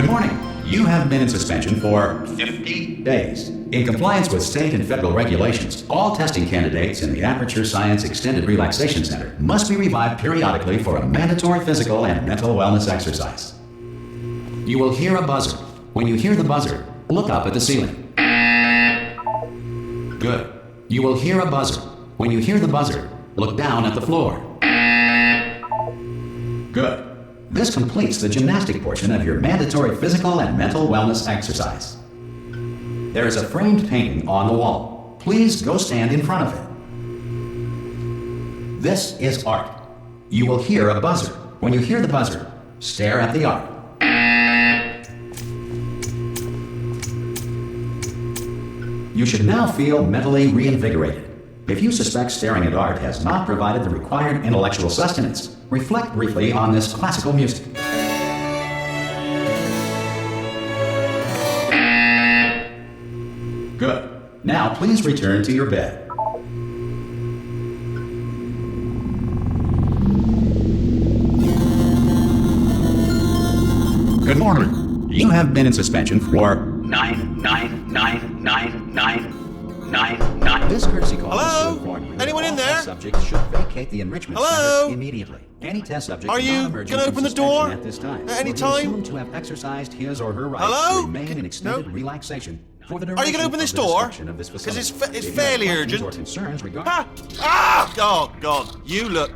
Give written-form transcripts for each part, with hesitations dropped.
Good morning. You have been in suspension for 50 days. In compliance with state and federal regulations, all testing candidates in the Aperture Science Extended Relaxation Center must be revived periodically for a mandatory physical and mental wellness exercise. You will hear a buzzer. When you hear the buzzer, look up at the ceiling. Good. You will hear a buzzer. When you hear the buzzer, look down at the floor. Good. This completes the gymnastic portion of your mandatory physical and mental wellness exercise. There is a framed painting on the wall. Please go stand in front of it. This is art. You will hear a buzzer. When you hear the buzzer, stare at the art. You should now feel mentally reinvigorated. If you suspect staring at art has not provided the required intellectual sustenance, reflect briefly on this classical music. Good. Now please return to your bed. Good morning. You have been in suspension for 9999999. This courtesy call is to inform you. Anyone in there? Subjects should vacate the enrichment center immediately. Any test subject are you gonna open the door at this time at any will be time? assumed to have exercised his or her right Hello? to remain in extended relaxation for the duration Are you gonna open this door? Because it's fairly urgent. Or concerns regarding Oh God! You look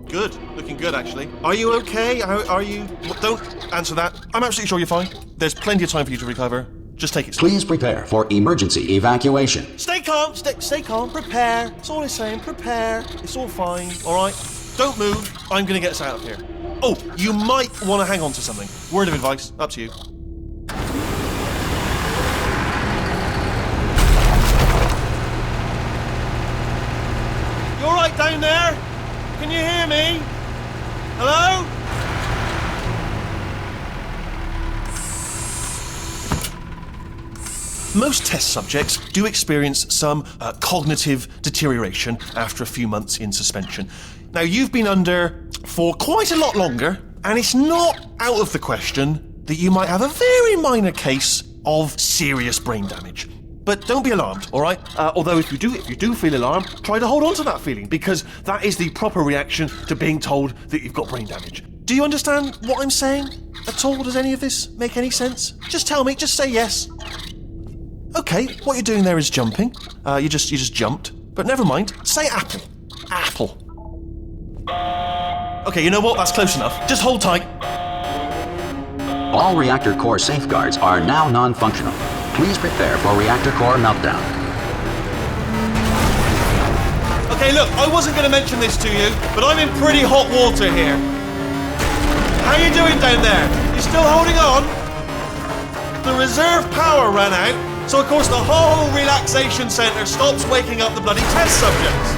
good. Looking good, actually. Are you okay? Are you? Don't answer that. I'm absolutely sure you're fine. There's plenty of time for you to recover. Just take it slow. Please prepare for emergency evacuation. Stay calm. Stay calm. Prepare. That's all I'm saying. Prepare. It's all fine. All right. Don't move. I'm gonna get us out of here. Oh, you might want to hang on to something. Word of advice. Up to you. You all right down there? Can you hear me? Hello? Most test subjects do experience some cognitive deterioration after a few months in suspension. Now, you've been under for quite a lot longer, and it's not out of the question that you might have a very minor case of serious brain damage. But don't be alarmed, all right? Although if you do feel alarmed, try to hold on to that feeling, because that is the proper reaction to being told that you've got brain damage. Do you understand what I'm saying at all? Does any of this make any sense? Just tell me, just say yes. Okay, what you're doing there is jumping. You just jumped. But never mind, say apple. Apple. Okay, you know what? That's close enough. Just hold tight. All reactor core safeguards are now non-functional. Please prepare for reactor core meltdown. Okay, look, I wasn't going to mention this to you, but I'm in pretty hot water here. How you doing down there? You still holding on? The reserve power ran out, so of course the whole relaxation centre stops waking up the bloody test subjects.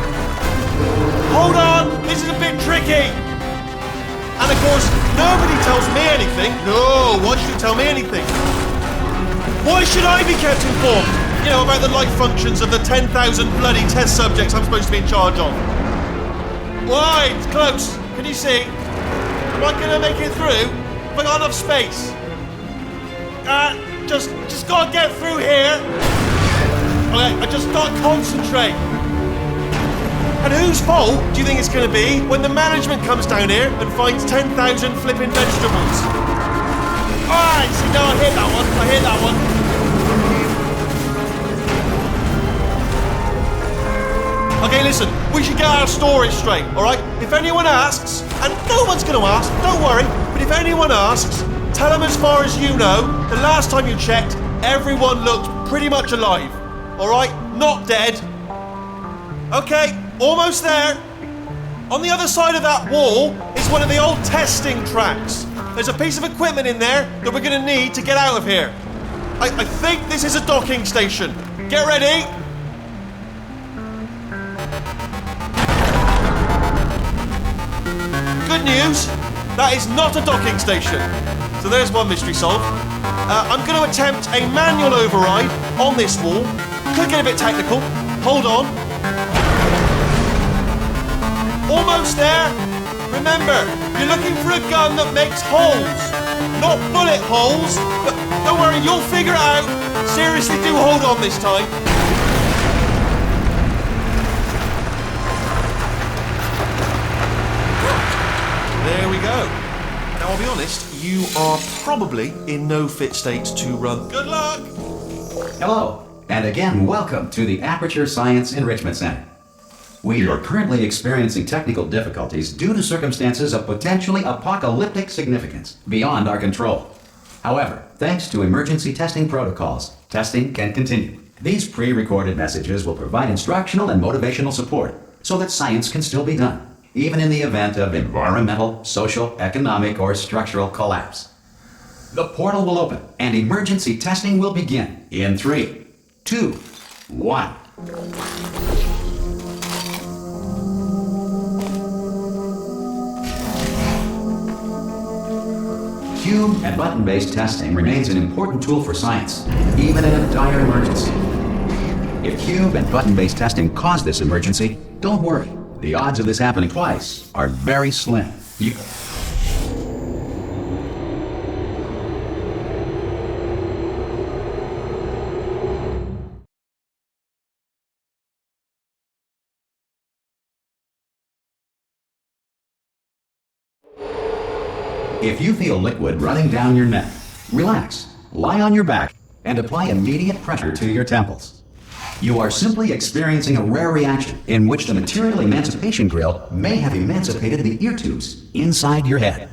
Hold on, this is a bit tricky. And of course, nobody tells me anything. No, why should you tell me anything? Why should I be kept informed? You know, about the life functions of the 10,000 bloody test subjects I'm supposed to be in charge of. Why? It's close. Can you see? Am I going to make it through? Have I got enough space? Just gotta get through here. Okay, I just gotta concentrate. And whose fault do you think it's going to be when the management comes down here and finds 10,000 flipping vegetables? Alright, see, no, I hear that one. Okay, listen, we should get our story straight, alright? If anyone asks, and no one's going to ask, don't worry, but if anyone asks, tell them as far as you know, the last time you checked, everyone looked pretty much alive, alright? Not dead. Okay, almost there. On the other side of that wall is one of the old testing tracks. There's a piece of equipment in there that we're going to need to get out of here. I think this is a docking station. Get ready. Good news, that is not a docking station. So there's one mystery solved. I'm going to attempt a manual override on this wall. Could get a bit technical. Hold on. Almost there. Remember, you're looking for a gun that makes holes. not bullet holes. But don't worry, you'll figure it out. Seriously, do hold on this time. There we go. Now, I'll be honest, you are probably in no fit state to run. Good luck! Hello, and again, welcome to the Aperture Science Enrichment Center. We are currently experiencing technical difficulties due to circumstances of potentially apocalyptic significance beyond our control. However, thanks to emergency testing protocols, testing can continue. These pre-recorded messages will provide instructional and motivational support so that science can still be done, even in the event of environmental, social, economic, or structural collapse. The portal will open and emergency testing will begin in 3, 2, 1. Cube and button-based testing remains an important tool for science, even in a dire emergency. If cube and button-based testing cause this emergency, don't worry. The odds of this happening twice are very slim. If you feel liquid running down your neck, relax, lie on your back, and apply immediate pressure to your temples. You are simply experiencing a rare reaction in which the material emancipation grill may have emancipated the ear tubes inside your head.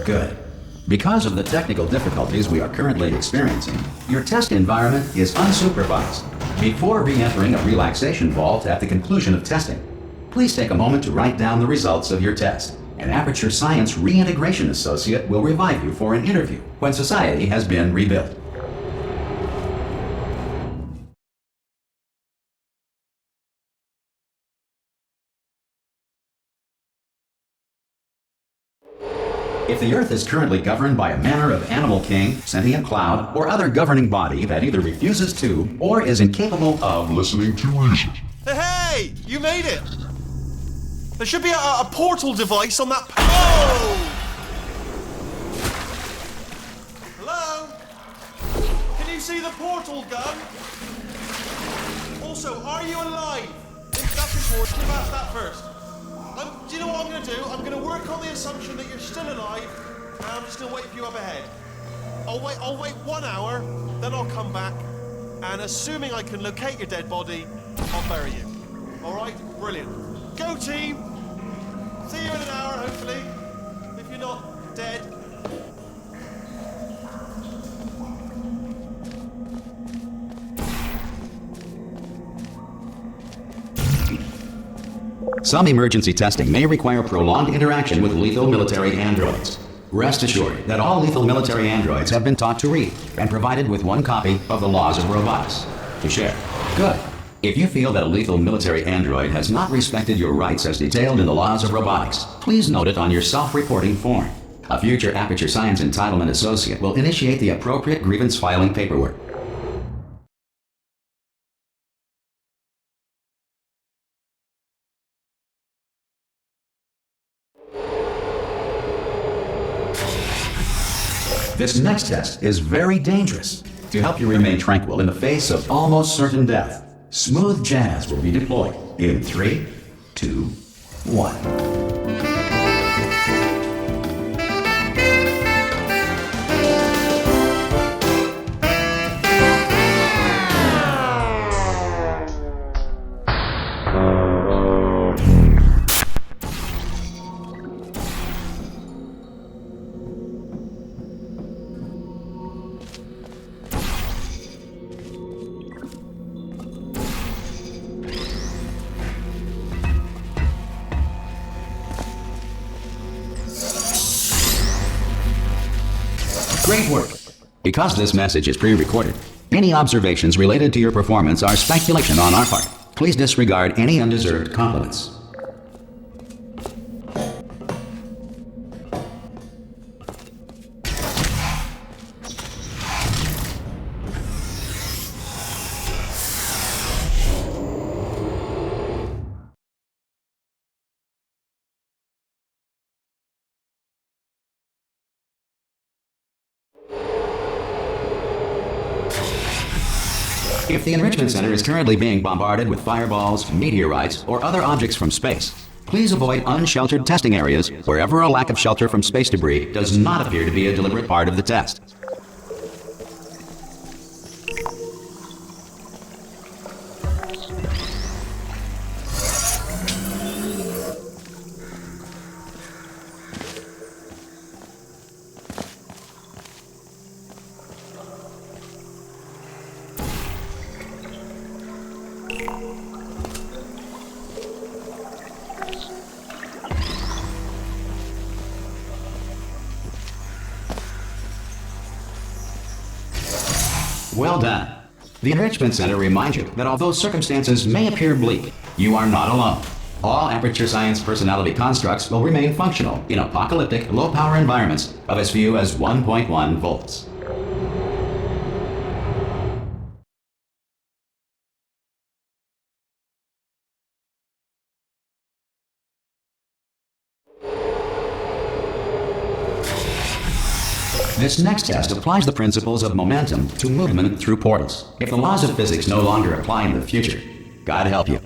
Good. Because of the technical difficulties we are currently experiencing, your test environment is unsupervised. Before re-entering a relaxation vault at the conclusion of testing, please take a moment to write down the results of your test. An Aperture Science Reintegration Associate will revive you for an interview when society has been rebuilt. If the Earth is currently governed by a manner of animal king, sentient cloud, or other governing body that either refuses to or is incapable of listening to reason. Hey! You made it! There should be a portal device on that... Oh! Hello? Can you see the portal gun? Also, are you alive? That's important. We've asked that first. Do you know what I'm going to do? I'm going to work on the assumption that you're still alive, and I'm just going to wait for you up ahead. I'll wait 1 hour, then I'll come back, and assuming I can locate your dead body, I'll bury you. Alright? Brilliant. Go team! See you in an hour, hopefully. If you're not dead. Some emergency testing may require prolonged interaction with lethal military androids. Rest assured that all lethal military androids have been taught to read and provided with 1 copy of the Laws of Robotics to share. Good. If you feel that a lethal military android has not respected your rights as detailed in the Laws of Robotics, please note it on your self-reporting form. A future Aperture Science Entitlement Associate will initiate the appropriate grievance filing paperwork. This next test is very dangerous. To help you remain tranquil in the face of almost certain death, smooth jazz will be deployed in 3, 2, 1. Great work! Because this message is pre-recorded, any observations related to your performance are speculation on our part. Please disregard any undeserved compliments. If the Enrichment Center is currently being bombarded with fireballs, meteorites, or other objects from space, please avoid unsheltered testing areas wherever a lack of shelter from space debris does not appear to be a deliberate part of the test. Well done. The Enrichment Center reminds you that although circumstances may appear bleak, you are not alone. All Aperture Science personality constructs will remain functional in apocalyptic, low-power environments of as few as 1.1 volts. This next test applies the principles of momentum to movement through portals. If the laws of physics no longer apply in the future, God help you.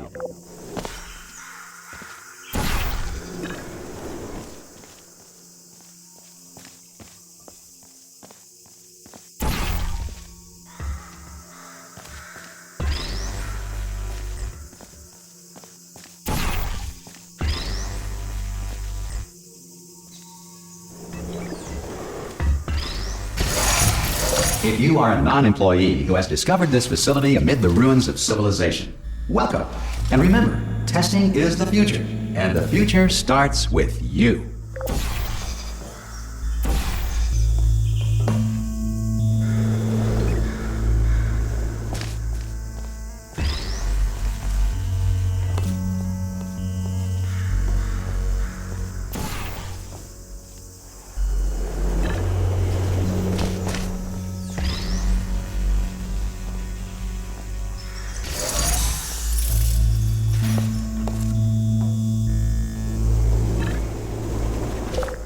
If you are a non-employee who has discovered this facility amid the ruins of civilization, welcome. And remember, testing is the future, and the future starts with you.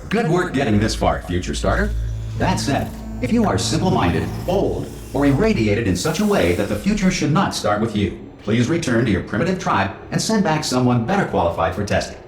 Good work getting this far, future starter. That said, if you are simple-minded, bold, or irradiated in such a way that the future should not start with you, please return to your primitive tribe and send back someone better qualified for testing.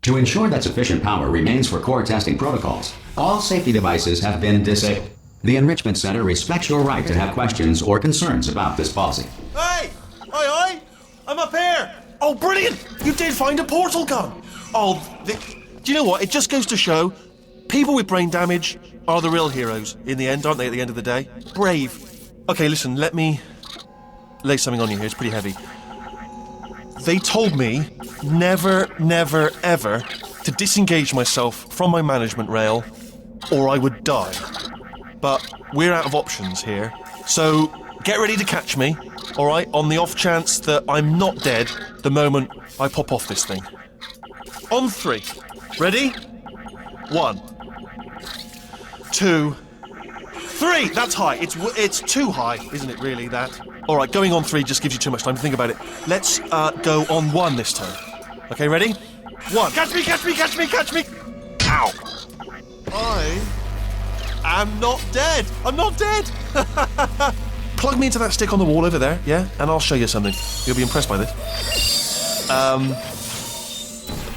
To ensure that sufficient power remains for core testing protocols, all safety devices have been disabled. The Enrichment Center respects your right to have questions or concerns about this policy. Hey! Oi! I'm up here! Oh, brilliant! You did find a portal gun! Oh, do you know what? It just goes to show, people with brain damage are the real heroes in the end, aren't they, at the end of the day? Brave. Okay, listen, let me lay something on you here. It's pretty heavy. They told me never, never, ever to disengage myself from my management rail or I would die. But we're out of options here, so get ready to catch me, alright, on the off chance that I'm not dead the moment I pop off this thing. On 3. Ready? 1, 2, 3! That's high. It's too high, isn't it, really, that? Alright, going on 3 just gives you too much time to think about it. Let's go on 1 this time. Okay, ready? 1. Catch me, catch me, catch me, catch me! Ow! I'm not dead! I'm not dead! Plug me into that stick on the wall over there, yeah? And I'll show you something. You'll be impressed by this.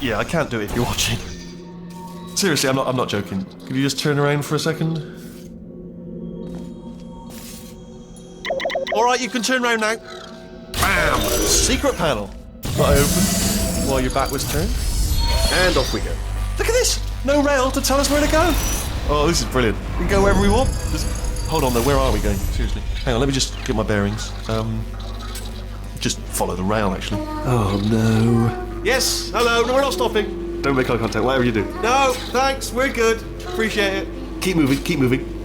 Yeah, I can't do it if you're watching. Seriously, I'm not joking. Could you just turn around for a second? Alright, you can turn around now. Bam! Secret panel. Not open while your back was turned. And off we go. Look at this! No rail to tell us where to go. Oh, this is brilliant. We can go wherever we want. Hold on though, where are we going? Seriously. Hang on, let me just get my bearings. Just follow the rail, actually. Oh no. Yes, hello, no, we're not stopping. Don't make eye contact, whatever you do. No, thanks, we're good. Appreciate it. Keep moving, keep moving.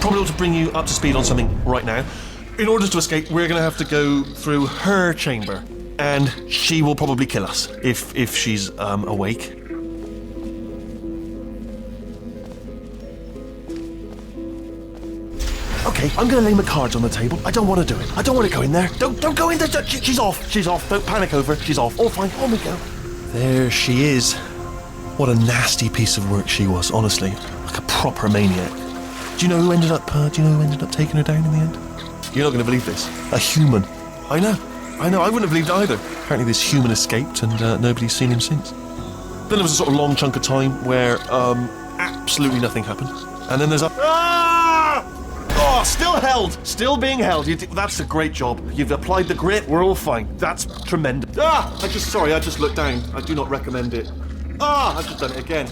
Probably ought to bring you up to speed on something right now. In order to escape, we're going to have to go through her chamber. and she will probably kill us if she's awake. Okay, I'm gonna lay my cards on the table. I don't want to do it. I don't want to go in there. Don't go in there. She's off. She's off. Don't panic over. She's off. All fine. On we go. There she is. What a nasty piece of work she was, honestly. Like a proper maniac. Do you know who ended up taking her down in the end? You're not going to believe this. A human. I know. I wouldn't have believed it either. Apparently this human escaped and nobody's seen him since. Then there was a sort of long chunk of time where absolutely nothing happened. And then there's a... Ah! Oh, still held. Still being held. That's a great job. You've applied the grit. We're all fine. That's tremendous. I just looked down. I do not recommend it. I've just done it again.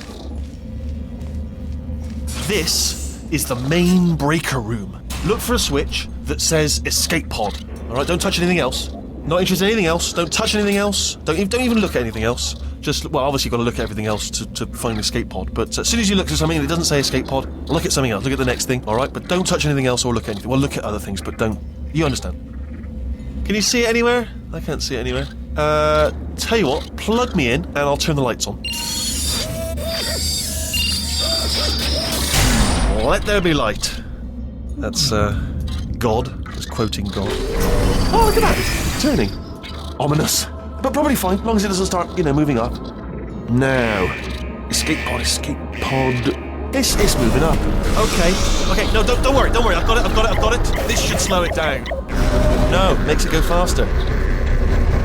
This is the main breaker room. Look for a switch that says escape pod. All right, don't touch anything else. Not interested in anything else. Don't touch anything else. Don't even look at anything else. Obviously you've got to look at everything else to find an escape pod. But as soon as you look at something that doesn't say escape pod, look at something else. Look at the next thing, all right? But don't touch anything else or look at anything. Well, look at other things, but don't. You understand? Can you see it anywhere? I can't see it anywhere. Tell you what, plug me in and I'll turn the lights on. Let there be light. That's, God. Just quoting God. Oh, look at that! It's turning. Ominous. But probably fine, as long as it doesn't start, moving up. Now. Escape pod. It's moving up. Okay, no, don't worry. I've got it. This should slow it down. No, makes it go faster.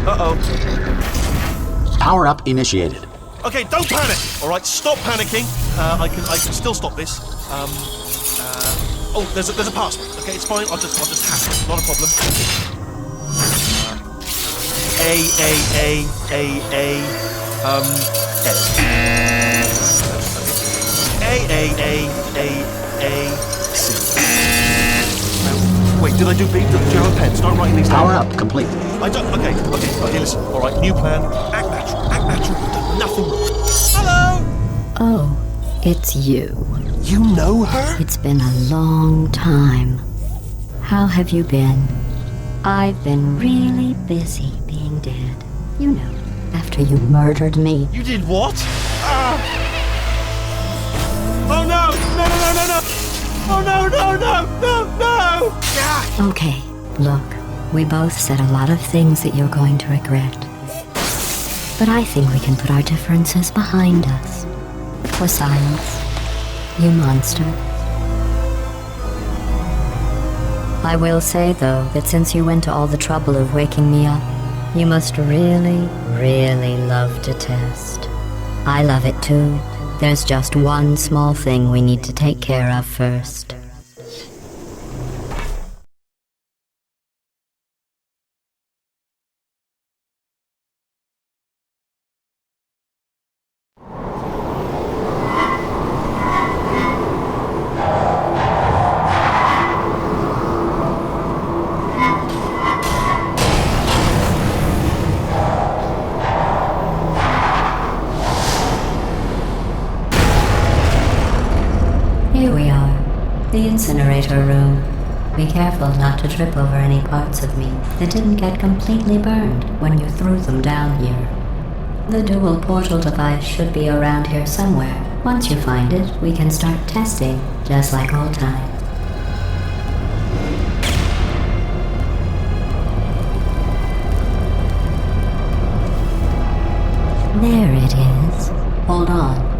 Uh-oh. Power up initiated. Okay, don't panic. All right, stop panicking. I can still stop this. There's a password. Okay, it's fine. I'll just hack it. Not a problem. C. Wait, did I do B? Do you have a pen? Start writing these down. Power up complete. I don't. Okay, listen. All right, new plan. Act natural. You've done nothing wrong. Hello. Oh, it's you. You know her? It's been a long time. How have you been? I've been really busy being dead. After you murdered me. You did what? Oh no! Oh no! Okay, look, we both said a lot of things that you're going to regret. But I think we can put our differences behind us. For silence, you monster. I will say, though, that since you went to all the trouble of waking me up, you must really, really love to test. I love it too. There's just one small thing we need to take care of first. Here we are, the incinerator room. Be careful not to trip over any parts of me that didn't get completely burned when you threw them down here. The dual portal device should be around here somewhere. Once you find it, we can start testing, just like old times. There it is. Hold on.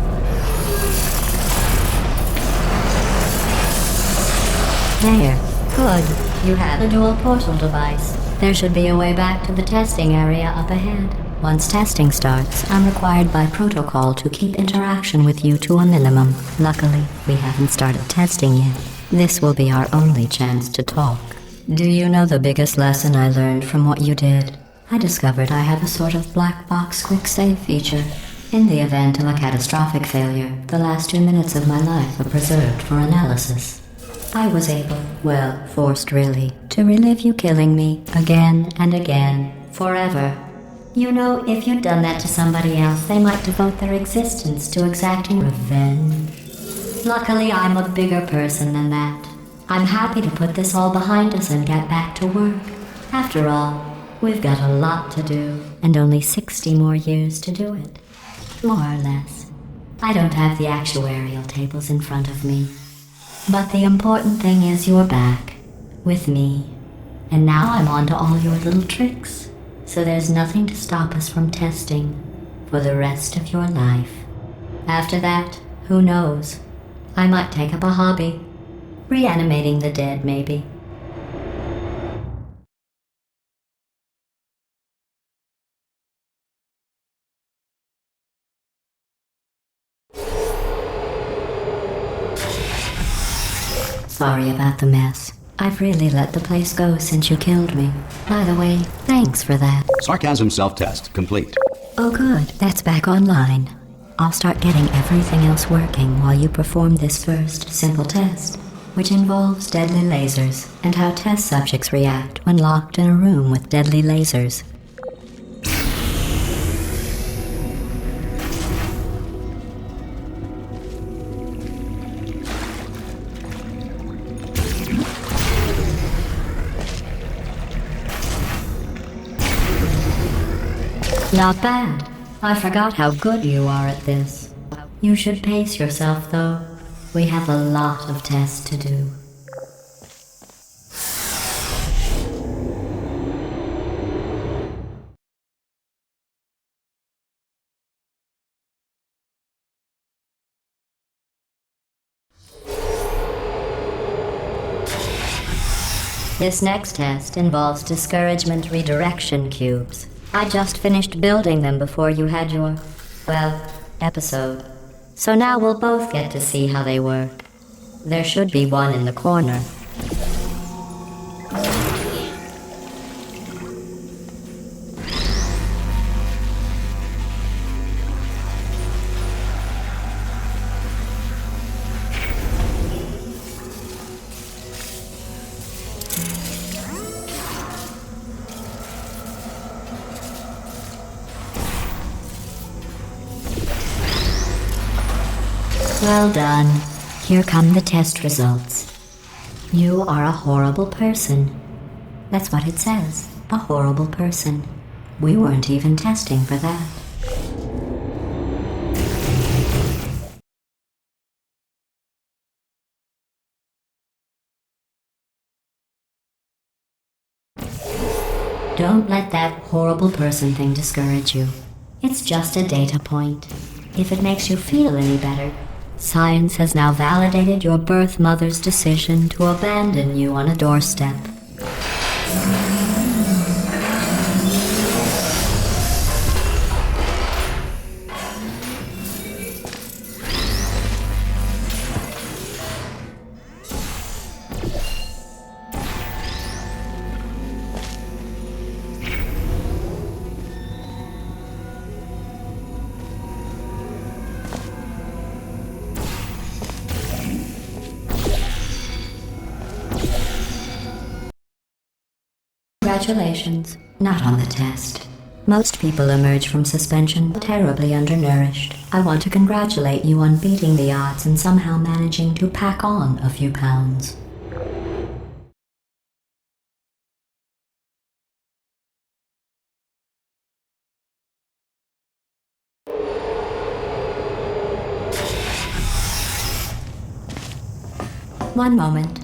There. Good. You have the dual portal device. There should be a way back to the testing area up ahead. Once testing starts, I'm required by protocol to keep interaction with you to a minimum. Luckily, we haven't started testing yet. This will be our only chance to talk. Do you know the biggest lesson I learned from what you did? I discovered I have a sort of black box quick save feature. In the event of a catastrophic failure, the last 2 minutes of my life are preserved for analysis. I was able, forced really, to relive you killing me again and again, forever. You know, if you'd done that to somebody else, they might devote their existence to exacting revenge. Luckily, I'm a bigger person than that. I'm happy to put this all behind us and get back to work. After all, We've got a lot to do, and only 60 more years to do it. More or less. I don't have the actuarial tables in front of me. But the important thing is you're back, with me. And now I'm on to all your little tricks. So there's nothing to stop us from testing for the rest of your life. After that, who knows? I might take up a hobby. Reanimating the dead, maybe. Sorry about the mess. I've really let the place go since you killed me. By the way, thanks for that. Sarcasm self-test complete. Oh good, that's back online. I'll start getting everything else working while you perform this first simple test, which involves deadly lasers and how test subjects react when locked in a room with deadly lasers. Not bad. I forgot how good you are at this. You should pace yourself, though. We have a lot of tests to do. This next test involves discouragement redirection cubes. I just finished building them before you had your, episode. So now we'll both get to see how they work. There should be one in the corner. Well done. Here come the test results. You are a horrible person. That's what it says. A horrible person. We weren't even testing for that. Don't let that horrible person thing discourage you. It's just a data point. If it makes you feel any better, science has now validated your birth mother's decision to abandon you on a doorstep. Congratulations. Not on the test. Most people emerge from suspension terribly undernourished. I want to congratulate you on beating the odds and somehow managing to pack on a few pounds. One moment.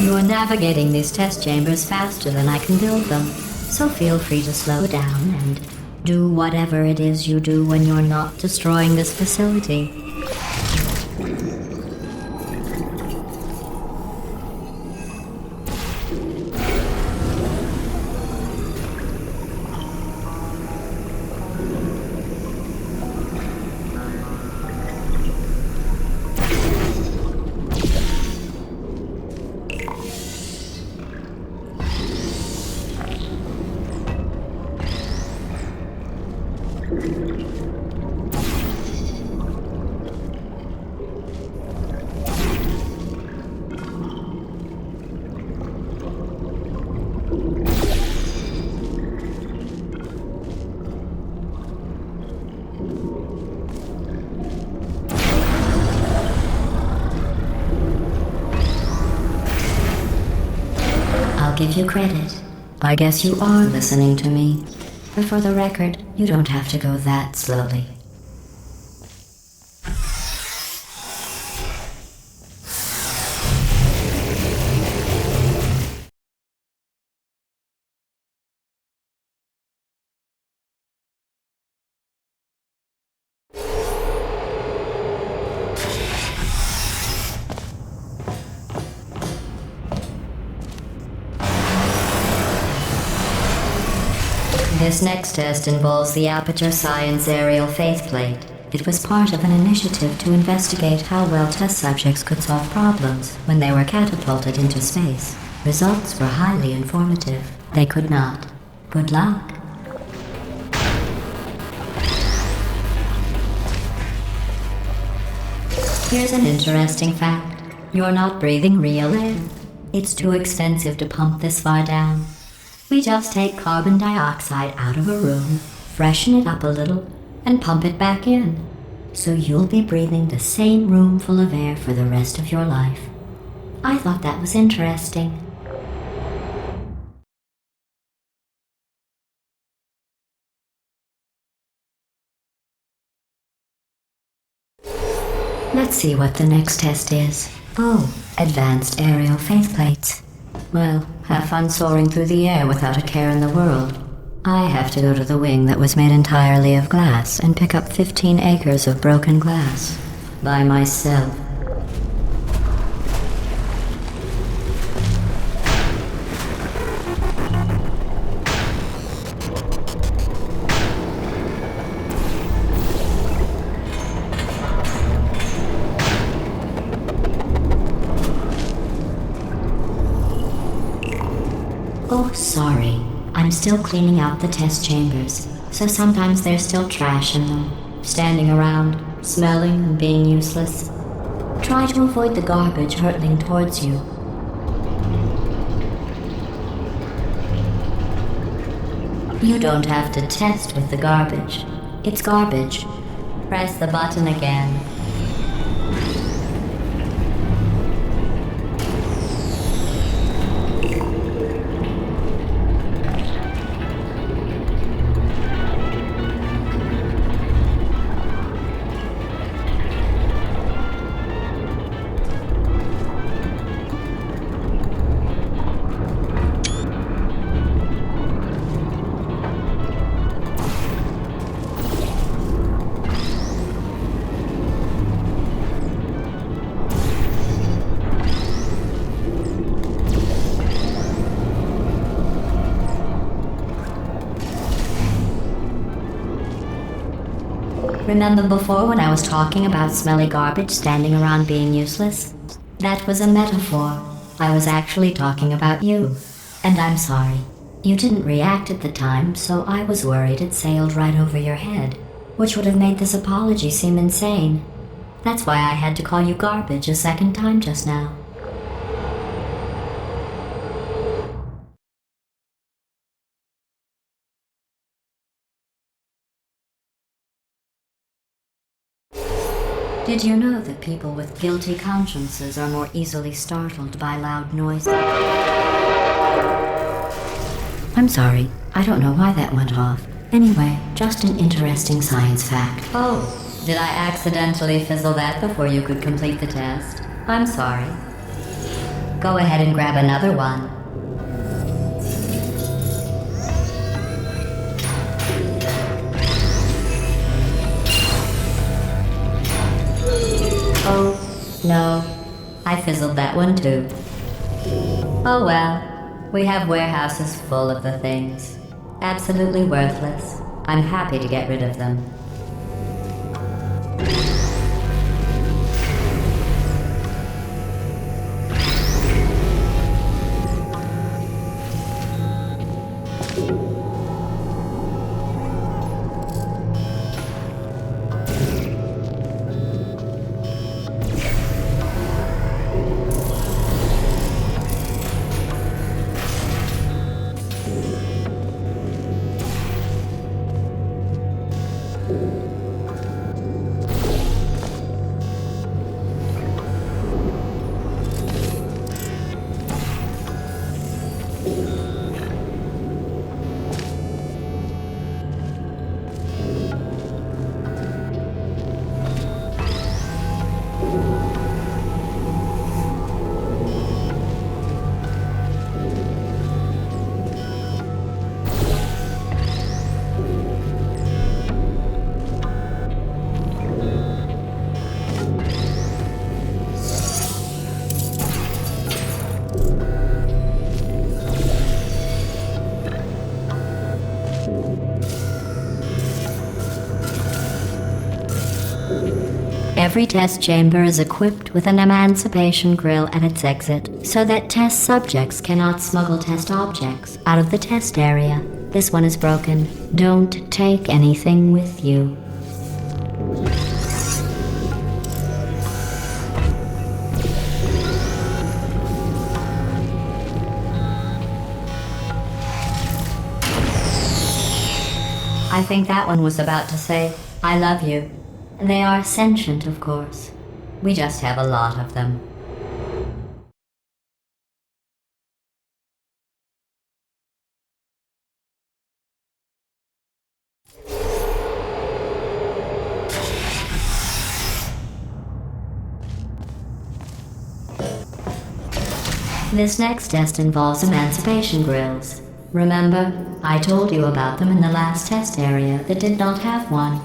You are navigating these test chambers faster than I can build them, so feel free to slow down and do whatever it is you do when you're not destroying this facility. give you credit. I guess you are listening to me. But for the record, you don't have to go that slowly. This next test involves the Aperture Science Aerial Faceplate. It was part of an initiative to investigate how well test subjects could solve problems when they were catapulted into space. Results were highly informative. They could not. Good luck. Here's an interesting fact. You're not breathing real air. It's too expensive to pump this far down. We just take carbon dioxide out of a room, freshen it up a little, and pump it back in. So you'll be breathing the same room full of air for the rest of your life. I thought that was interesting. Let's see what the next test is. Oh, advanced aerial faceplates. Well, have fun soaring through the air without a care in the world. I have to go to the wing that was made entirely of glass and pick up 15 acres of broken glass. By myself. Oh, sorry. I'm still cleaning out the test chambers, so sometimes there's still trash in them, standing around, smelling and being useless. Try to avoid the garbage hurtling towards you. You don't have to test with the garbage. It's garbage. Press the button again. Remember before when I was talking about smelly garbage standing around being useless? That was a metaphor. I was actually talking about you. And I'm sorry. You didn't react at the time, so I was worried it sailed right over your head, which would have made this apology seem insane. That's why I had to call you garbage a second time just now. Did you know that people with guilty consciences are more easily startled by loud noises? I'm sorry, I don't know why that went off. Anyway, just an interesting science fact. Oh, did I accidentally fizzle that before you could complete the test? I'm sorry. Go ahead and grab another one. Oh, no. I fizzled that one too. Oh well. We have warehouses full of the things. Absolutely worthless. I'm happy to get rid of them. Every test chamber is equipped with an emancipation grill at its exit, so that test subjects cannot smuggle test objects out of the test area. This one is broken. Don't take anything with you. I think that one was about to say, I love you. They are sentient, of course. We just have a lot of them. This next test involves emancipation grills. Remember, I told you about them in the last test area that did not have one.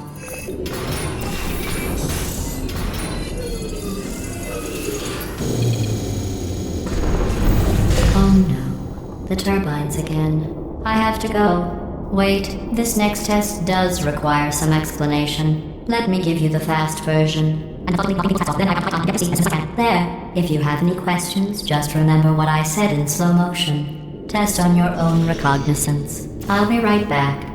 Oh no, the turbines again. I have to go. Wait, this next test does require some explanation. Let me give you the fast version. There, if you have any questions, just remember what I said in slow motion. Test on your own recognizance. I'll be right back.